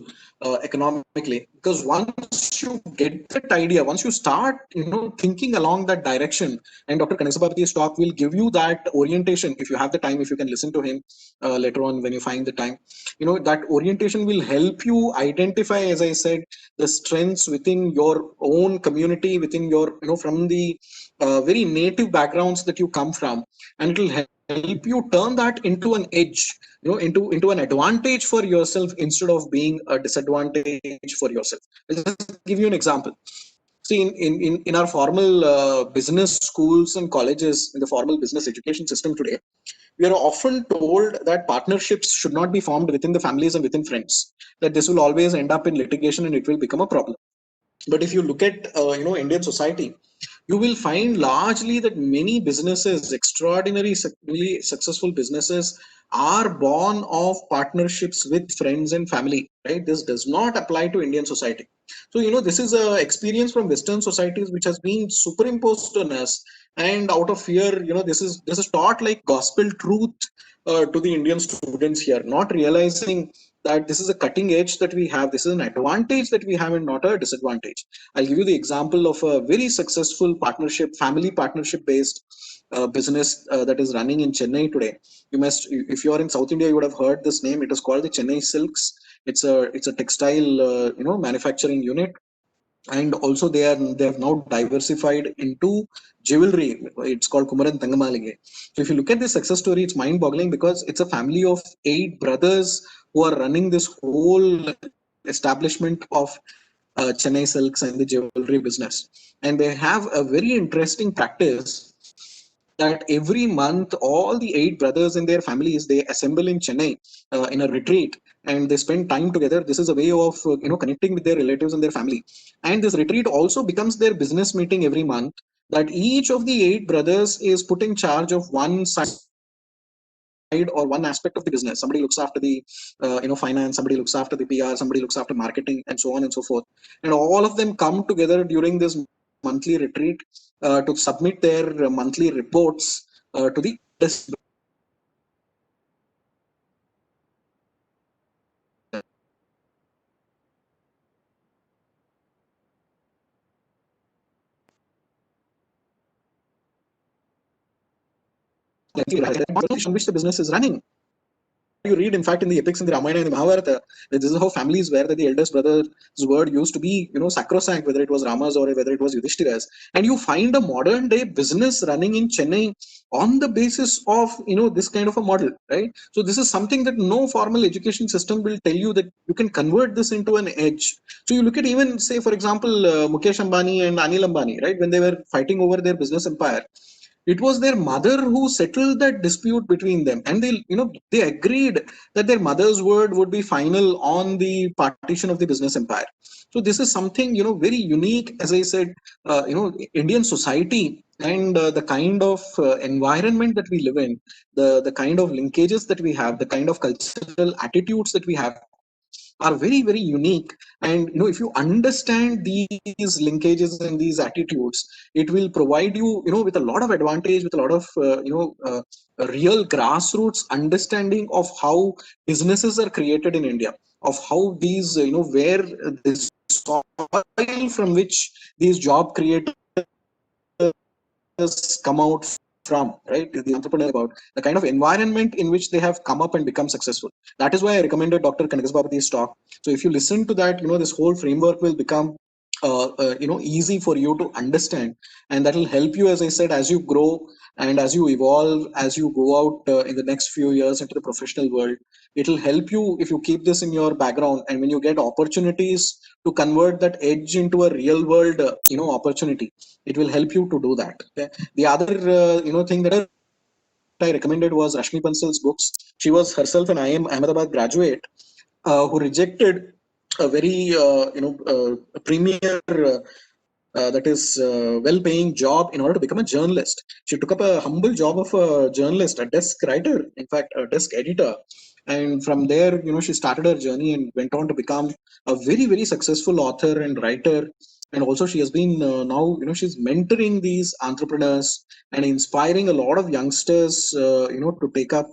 economically. Because once you get that idea, once you start, thinking along that direction, and Dr. Kanisabapati's talk will give you that orientation. If you have the time, if you can listen to him later on when you find the time, that orientation will help you identify, as I said, the strengths within your own community, within your, from the very native backgrounds that you come from, and it will help you turn that into an edge, into an advantage for yourself instead of being a disadvantage for yourself. I'll just give you an example. See, in our formal business schools and colleges, in the formal business education system today, we are often told that partnerships should not be formed within the families and within friends, that this will always end up in litigation and it will become a problem. But if you look at Indian society, you will find largely that many businesses, extraordinarily successful businesses, are born of partnerships with friends and family. Right? This does not apply to Indian society. So this is a experience from Western societies which has been superimposed on us, and out of fear, this is taught like gospel truth to the Indian students here, not realizing that this is a cutting edge that we have. This is an advantage that we have and not a disadvantage. I'll give you the example of a very successful partnership, family partnership based business that is running in Chennai today. You must, if you are in South India, you would have heard this name. It is called the Chennai Silks. It's a textile manufacturing unit, and also they have now diversified into jewelry. It's called Kumaran Tangamalige. So if you look at this success story, it's mind boggling because it's a family of 8 brothers who are running this whole establishment of Chennai Silks and the jewelry business. And they have a very interesting practice that every month all the 8 brothers and their families, they assemble in Chennai in a retreat, and they spend time together. This is a way of connecting with their relatives and their family. And this retreat also becomes their business meeting every month, that each of the 8 brothers is put in charge of one side or one aspect of the business. Somebody looks after the finance, somebody looks after the PR, somebody looks after marketing, and so on and so forth. And all of them come together during this monthly retreat to submit their monthly reports to the eldest brother. And the eldest brother is responsible for overseeing the business on which the business is running. You read, in fact, in the epics in the Ramayana and the Mahabharata, that this is how families were, that the eldest brother's word used to be, sacrosanct, whether it was Rama's or whether it was Yudhishthira's. And you find a modern day business running in Chennai on the basis of, this kind of a model, right? So this is something that no formal education system will tell you, that you can convert this into an edge. So you look at, even say, for example, Mukesh Ambani and Anil Ambani, right? When they were fighting over their business empire, it was their mother who settled that dispute between them, and they agreed that their mother's word would be final on the partition of the business empire. So this is something very unique, as I said. Indian society and the kind of environment that we live in, the kind of linkages that we have, the kind of cultural attitudes that we have, are very, very unique. And if you understand these linkages and these attitudes, it will provide you, with a lot of advantage, with a lot of real grassroots understanding of how businesses are created in India, of how these where the soil from which these job creators come out from, right? The entrepreneurs talk about the kind of environment in which they have come up and become successful. That is why I recommended Dr. Kanagazabapati's talk. So if you listen to that, this whole framework will become easy for you to understand, and that will help you, as I said, as you grow and as you evolve, as you go out in the next few years into the professional world. It will help you if you keep this in your background, and when you get opportunities to convert that edge into a real world opportunity, it will help you to do that. Okay? The other thing that I recommended was Rashmi Bansal's books. She was herself an IIM Ahmedabad graduate who rejected a very premier that is well-paying job in order to become a journalist. She took up a humble job of a journalist, a desk writer, in fact, a desk editor. And from there, she started her journey and went on to become a very, very successful author and writer. And also, she has been now, she's mentoring these entrepreneurs and inspiring a lot of youngsters, to take up,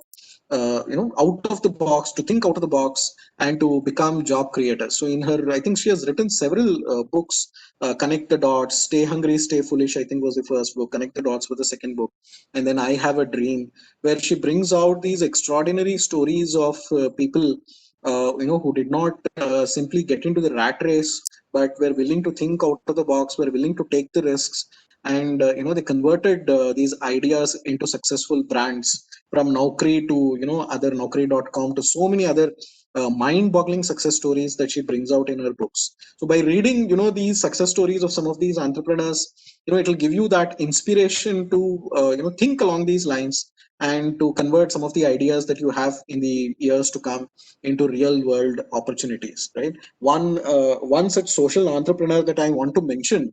out of the box, to think out of the box, and to become job creators. So, in her, I think she has written several books. Connect the Dots, Stay Hungry, Stay Foolish, I think was the first book. Connect the Dots was the second book. And then I Have a Dream, where she brings out these extraordinary stories of people, who did not simply get into the rat race, but were willing to think out of the box, were willing to take the risks. And, they converted these ideas into successful brands, from Naukri to, other Naukri.com, to so many other mind-boggling success stories that she brings out in her books. So by reading, these success stories of some of these entrepreneurs, it'll give you that inspiration to, think along these lines, and to convert some of the ideas that you have in the years to come into real world opportunities, right? One such social entrepreneur that I want to mention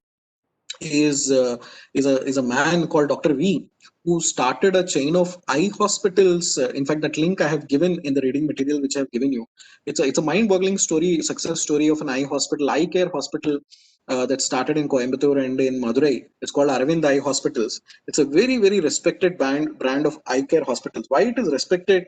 is a man called Dr. V, who started a chain of eye hospitals. In fact, that link I have given in the reading material which I have given you. It's a mind-boggling story, success story of an eye hospital, eye care hospital, that started in Coimbatore and in Madurai. It's called Aravind Eye Hospitals. It's a very, very respected brand of eye care hospitals. Why it is respected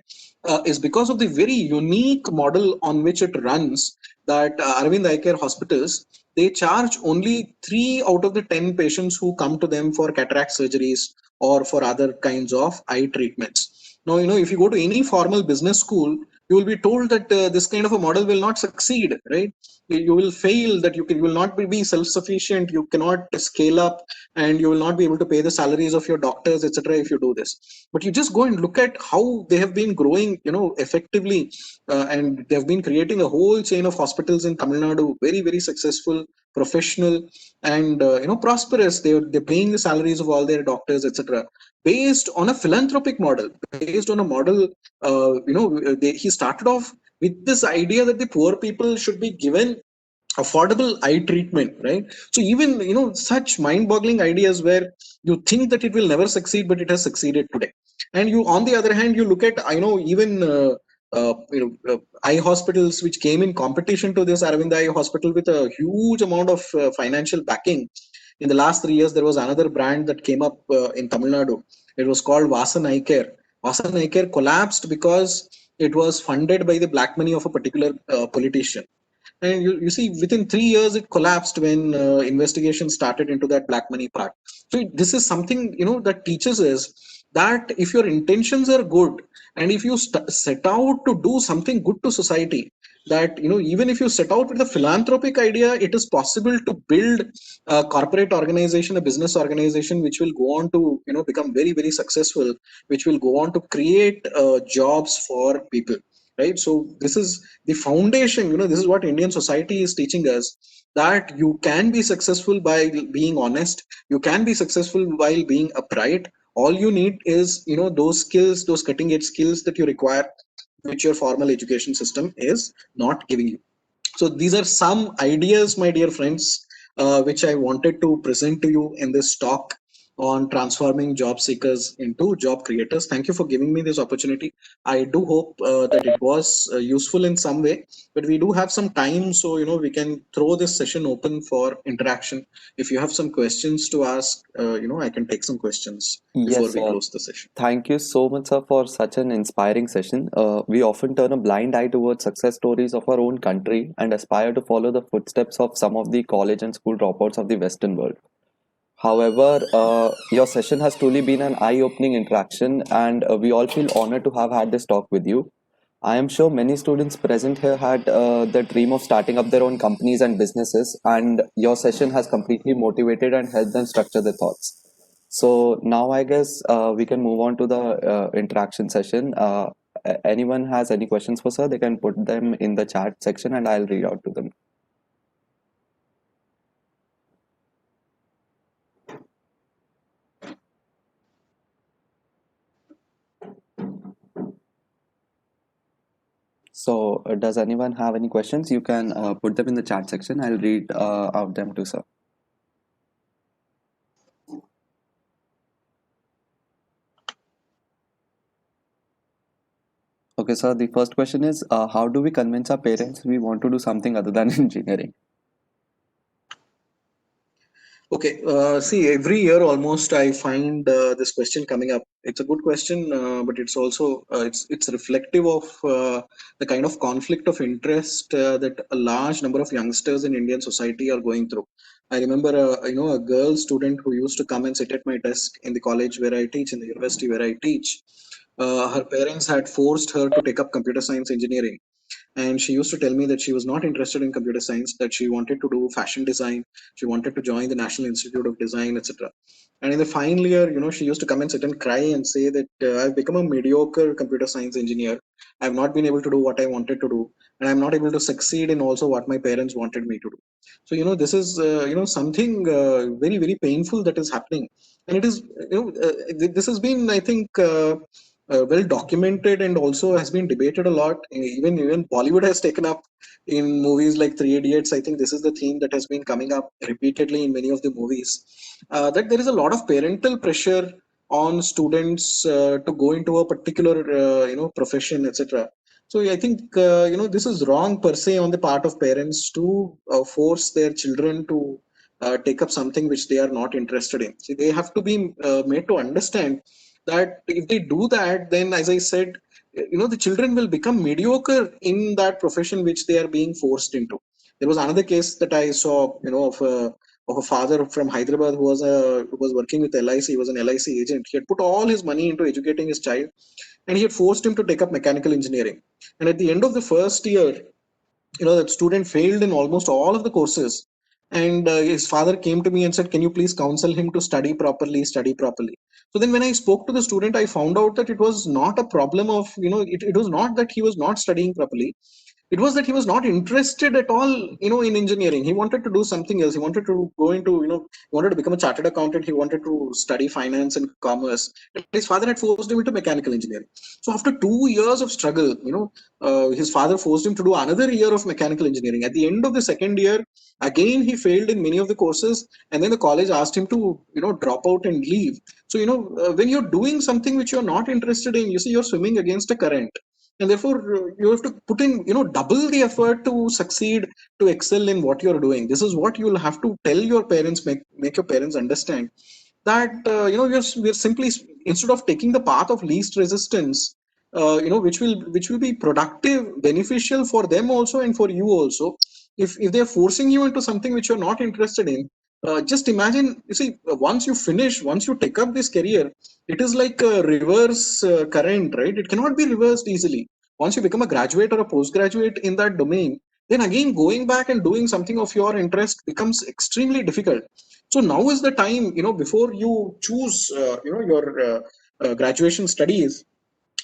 is because of the very unique model on which it runs. That Aravind Eye Care Hospitals, they charge only 3 out of the 10 patients who come to them for cataract surgeries or for other kinds of eye treatments. Now, if you go to any formal business school, you will be told that this kind of a model will not succeed, right? You will fail, that you will not be self-sufficient, you cannot scale up, and you will not be able to pay the salaries of your doctors, etc., if you do this. But you just go and look at how they have been growing, effectively, and they've been creating a whole chain of hospitals in Tamil Nadu, very, very successful, professional, and prosperous. They're paying the salaries of all their doctors, etc., based on a philanthropic model, based on a model. He started off with this idea that the poor people should be given affordable eye treatment, right? So even, such mind-boggling ideas, where you think that it will never succeed, but it has succeeded today. And you, on the other hand, you look at, even eye hospitals which came in competition to this Aravind Eye Hospital with a huge amount of financial backing. In the last 3 years, there was another brand that came up in Tamil Nadu. It was called Vasan Eye Care. Vasan Eye Care collapsed because it was funded by the black money of a particular politician. And you see, within 3 years, it collapsed when investigation started into that black money part. So this is something, that teaches us that if your intentions are good, and if you set out to do something good to society, that, even if you set out with a philanthropic idea, it is possible to build a corporate organization, a business organization, which will go on to, become very, very successful, which will go on to create jobs for people, right? So this is the foundation. This is what Indian society is teaching us, that you can be successful by being honest, you can be successful while being upright. All you need is, those skills, those cutting edge skills that you require, which your formal education system is not giving you. So these are some ideas, my dear friends, which I wanted to present to you in this talk on transforming job seekers into job creators. Thank you for giving me this opportunity. I do hope that it was useful in some way, but we do have some time, so we can throw this session open for interaction. If you have some questions to ask, I can take some questions before Yes, we sir. close the session. Thank you so much, sir, for such an inspiring session. We often turn a blind eye towards success stories of our own country and aspire to follow the footsteps of some of the college and school dropouts of the Western world. However, your session has truly been an eye-opening interaction, and we all feel honored to have had this talk with you. I am sure many students present here had the dream of starting up their own companies and businesses, and your session has completely motivated and helped them structure their thoughts. So now I guess we can move on to the interaction session. Anyone has any questions for sir, they can put them in the chat section and I'll read out to them. So, does anyone have any questions? You can put them in the chat section. I'll read out them to sir. Okay, sir. The first question is, how do we convince our parents we want to do something other than engineering? Okay, see, every year almost I find this question coming up. It's a good question, but it's also it's reflective of the kind of conflict of interest that a large number of youngsters in Indian society are going through. I remember, a girl student who used to come and sit at my desk in the college where I teach, in the university where I teach. Her parents had forced her to take up computer science engineering, and she used to tell me that she was not interested in computer science, that she wanted to do fashion design, she wanted to join the National Institute of Design, etc. And in the final year, she used to come and sit and cry and say that I've become a mediocre computer science engineer, I've not been able to do what I wanted to do, and I'm not able to succeed in also what my parents wanted me to do. So this is something very very painful that is happening. And it is, this has been, I think, well documented and also has been debated a lot. Even Bollywood has taken up in movies like Three Idiots. I think this is the theme that has been coming up repeatedly in many of the movies. That there is a lot of parental pressure on students to go into a particular profession, etc. So I think this is wrong per se on the part of parents to force their children to take up something which they are not interested in. See, they have to be made to understand that if they do that, then, as I said, the children will become mediocre in that profession which they are being forced into. There was another case that I saw, of a father from Hyderabad who was working with LIC. He was an LIC agent. He had put all his money into educating his child, and he had forced him to take up mechanical engineering. And at the end of the first year, that student failed in almost all of the courses. And his father came to me and said, can you please counsel him to study properly? So then when I spoke to the student, I found out that it was not a problem of, it was not that he was not studying properly. It was that he was not interested at all, in engineering. He wanted to do something else. He wanted to go into, he wanted to become a chartered accountant. He wanted to study finance and commerce, and his father had forced him into mechanical engineering. So after 2 years of struggle, his father forced him to do another year of mechanical engineering. At the end of the second year, again he failed in many of the courses, and then the college asked him to, drop out and leave. So when you're doing something which you're not interested in, you see, you're swimming against a current, and therefore you have to put in, double the effort to succeed, to excel in what you're doing. This is what you'll have to tell your parents, make your parents understand that we're simply, instead of taking the path of least resistance, which will be productive, beneficial for them also and for you also. If they're forcing you into something which you're not interested in, just imagine, you see, once you take up this career, it is like a reverse current, right? It cannot be reversed easily. Once you become a graduate or a postgraduate in that domain, then again going back and doing something of your interest becomes extremely difficult. So now is the time, before you choose, your graduation studies.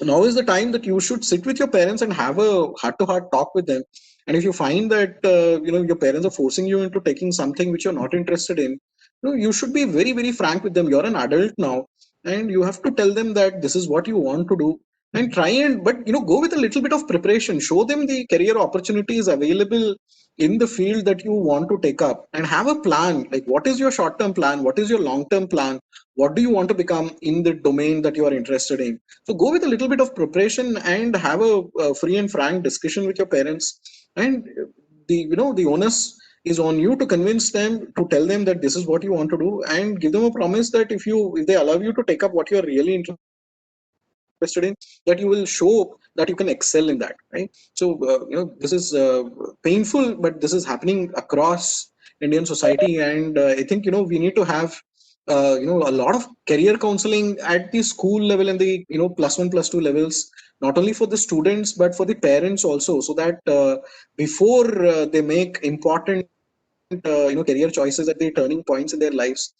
Now is the time that you should sit with your parents and have a heart to heart talk with them. And if you find that your parents are forcing you into taking something which you're not interested in, you should be very very frank with them. You're an adult now, and you have to tell them that this is what you want to do, and try and, but go with a little bit of preparation. Show them the career opportunities available in the field that you want to take up, and have a plan, like what is your short term plan, what is your long term plan, what do you want to become in the domain that you are interested in. So go with a little bit of preparation and have a free and frank discussion with your parents. And the onus is on you to convince them, to tell them that this is what you want to do, and give them a promise that if they allow you to take up what you are really interested in, that you will show that you can excel in that, right? So this is painful, but this is happening across Indian society. And I think we need to have a lot of career counseling at the school level and the plus one plus two levels, not only for the students but for the parents also, so that before they make important career choices at the turning points in their lives,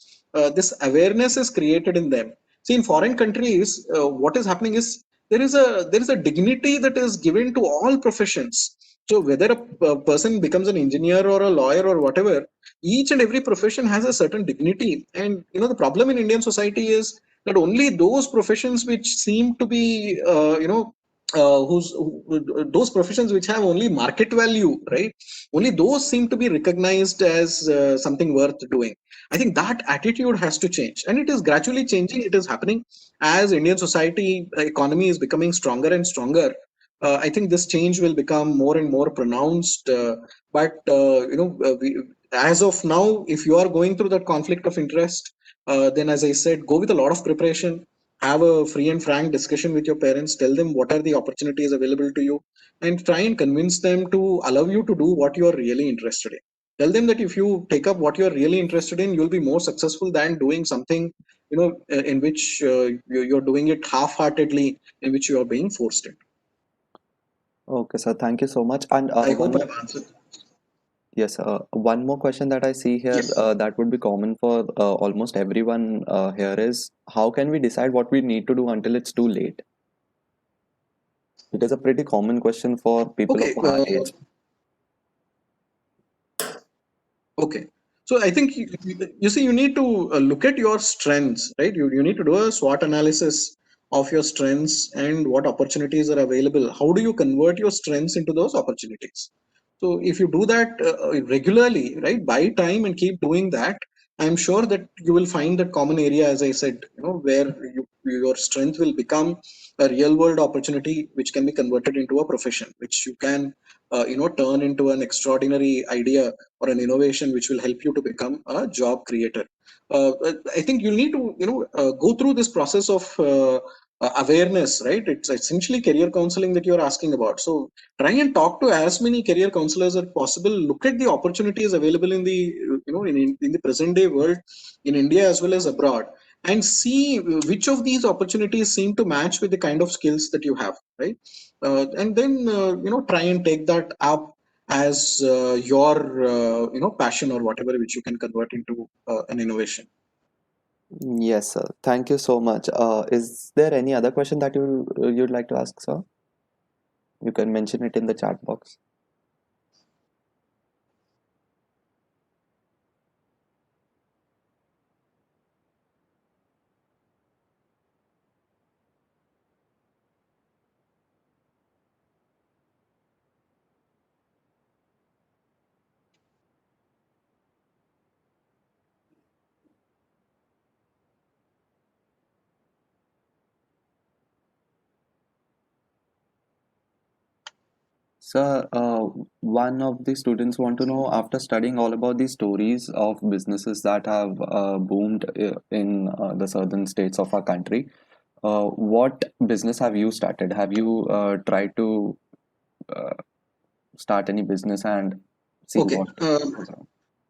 this awareness is created in them. See, in foreign countries, what is happening is there is a dignity that is given to all professions. So whether a person becomes an engineer or a lawyer or whatever, each and every profession has a certain dignity. And the problem in Indian society is that only those professions which seem to be those professions which have only market value, right? Only those seem to be recognized as something worth doing. I think that attitude has to change, and it is gradually changing. It is happening as Indian society economy is becoming stronger and stronger. I think this change will become more and more pronounced. As of now, if you are going through that conflict of interest, then as I said, go with a lot of preparation, have a free and frank discussion with your parents, tell them what are the opportunities available to you, and try and convince them to allow you to do what you are really interested in. Tell them that if you take up what you are really interested in, you'll be more successful than doing something, in which you're doing it half-heartedly, in which you are being forced into. Okay, sir. Thank you so much. And I one hope more, I've answered. yes, one more question that I see here Yes. that would be common for almost everyone here is how can we decide what we need to do until it's too late? It is a pretty common question for people of Okay. our age. Okay. So I think you see, you need to look at your strengths, right? You need to do a SWOT analysis of your strengths and what opportunities are available. How do you convert your strengths into those opportunities? So if you do that regularly, right, buy time and keep doing that, I'm sure that you will find that common area, as I said, where your strength will become a real world opportunity, which can be converted into a profession, which you can, turn into an extraordinary idea or an innovation, which will help you to become a job creator. I think you need to, go through this process of awareness, right? It's essentially career counseling that you're asking about. So try and talk to as many career counselors as possible. Look at the opportunities available in the in the present day world, in India as well as abroad, and see which of these opportunities seem to match with the kind of skills that you have, right? And then try and take that up as your passion or whatever, which you can convert into an innovation. Yes, sir. Thank you so much. Is there any other question that you'd like to ask, sir? You can mention it in the chat box. Sir, one of the students want to know after studying all about these stories of businesses that have boomed in the southern states of our country, what business have you started? Have you tried to uh, start any business and see Okay. what goes on?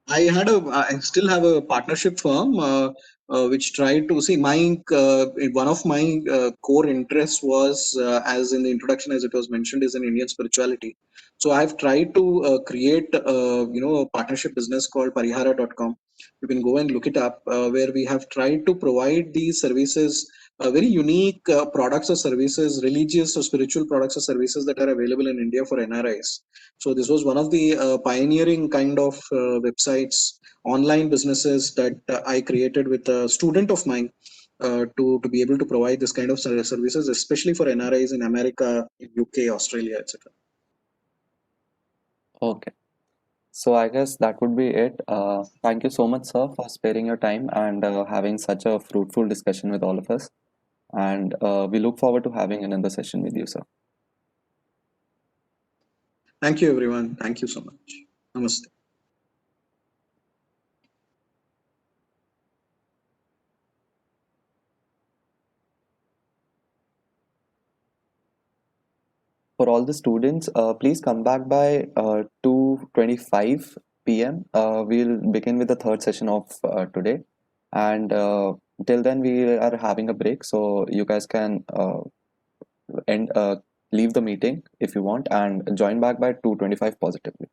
I still have a partnership firm which tried to see one of my core interests was, as in the introduction, as it was mentioned, is in Indian spirituality. So I've tried to create, a partnership business called Parihara.com. You can go and look it up, where we have tried to provide these services, very unique products or services, religious or spiritual products or services that are available in India for NRIs. So this was one of the pioneering kind of websites, online businesses that I created with a student of mine to be able to provide this kind of services, especially for NRIs in America, in UK, Australia, etc. Okay. So I guess that would be it. Thank you so much, sir, for sparing your time and having such a fruitful discussion with all of us. And we look forward to having another session with you, sir. Thank you, everyone. Thank you so much. Namaste. For all the students, please come back by 2:25 p.m. We'll begin with the third session of today. And till then, we are having a break, so you guys can end leave the meeting if you want and join back by 2:25 positively.